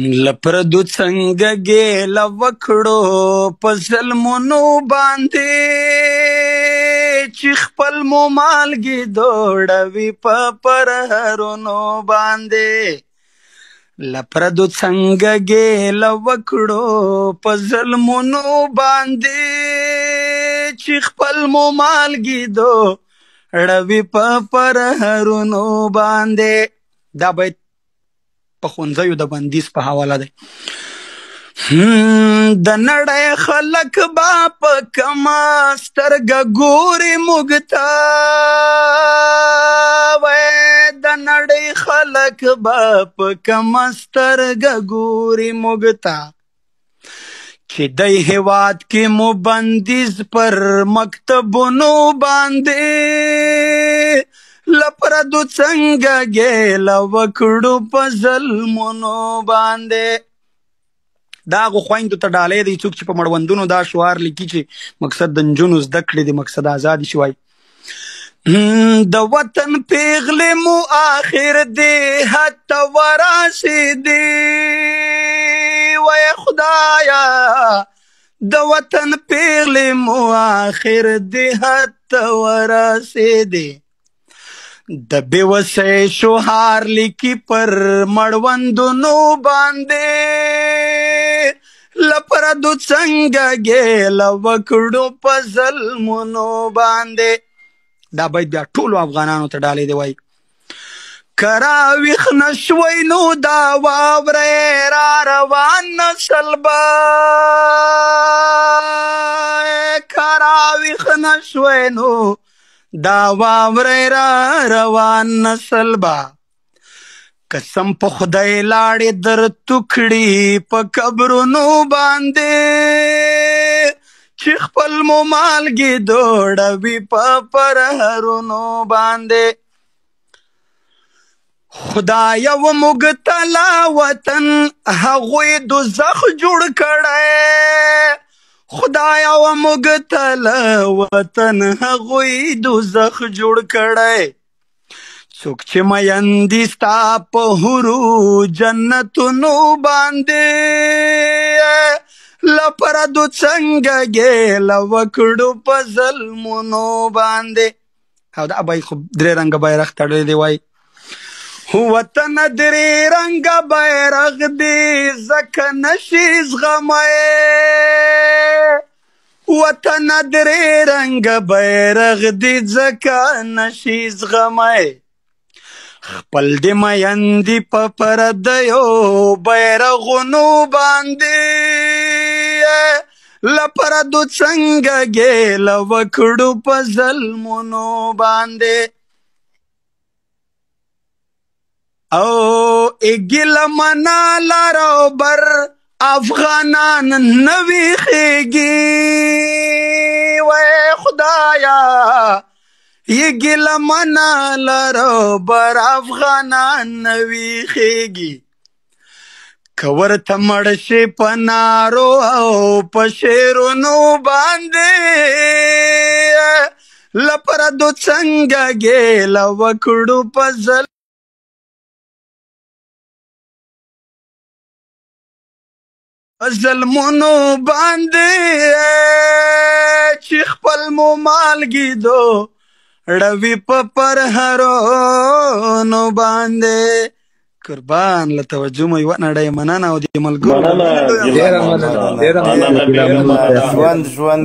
لپردو څنګه ګیله وکړو په ظلمونو باندې چې خپل مو مالګې دوړوي په پرهرونو باندې لپردو څنګه ګیله وکړو په ظلمونو باندې چې خپل مو مالګې دوړوي په پرهرونو باندې. دا بیت په ښوونځیو د بندیز په حواله دی. د نړۍ خلک به په کمه سترګه ګوري موږ ته، د نړۍ خلک به په کمه سترګه ګوري موږ ته چې دی هېواد کې مو بندیز پر مکتبونو باندې لپردو څنګه ګیله وکړو په ظلمونو باندې. دا هغو خویندو ته ډالۍ دی څوک چې په مړوندونو دا شعار لیکي چې مقصد د نجونو زده کړې د مقصد ازادي شي. وایي د وطن پیغلې مو آخر دی حتی ورسېدې، وای خدایا د وطن پیغلې مو آخر دی حتی ورسېدې، د بېوسۍ شعار لیکي پر مړوندونو باندې لپردو څنګه ګیله وکړو په ظلمونو باندې. دا باید بیا ټولو افغانانو ته ډالۍ دی. وایي که راویښ نه شوی نو دا واورئ را روان نسل به، که راویښ نه شوی نو دا واورئ را روان نسل به، قسم په خدای لاړې در توکړي په قبرونو باندې چې خپل مو مالګې دوړوي په پرهرونو باندې. خدایه و موږ ته لا وطن هغوی دوزخ جوړ کړی، خدایا و موږ ته له وطن هغوی دوزخ جوړ کړی، څوک چې میندې ستا په حورو جنتونو باندې لپردو څنګه ګیله وکړو په ظلمونو باندې. او دا به خو درې رنګه بیرغ تړلی دی. وایي وطن درې رنګه بیرغ دی ځکه نشي زغمی، وطن درې رنګه بیرغ دی ځکه نشي زغمی، خپل د میندې په پردیو بیرغونو باندې لپردو څنګه ګیله وکړو په ظلمونو باندې. او ګیله منا لارو بر افغانان نه ویښېږي، وای خدایا یہ ګیله منا لارو بر افغانان نه ویښېږي، که ورته مړ شي په نارو او په شعرونو باندې لپردو څنګه ګیله وکړو په ظلمونو باندې چې خپل مو مالګې دوړوي په پرهرونو باندې. قربان له توجه مو یوه نړۍ مننه او د ملګرو ژوند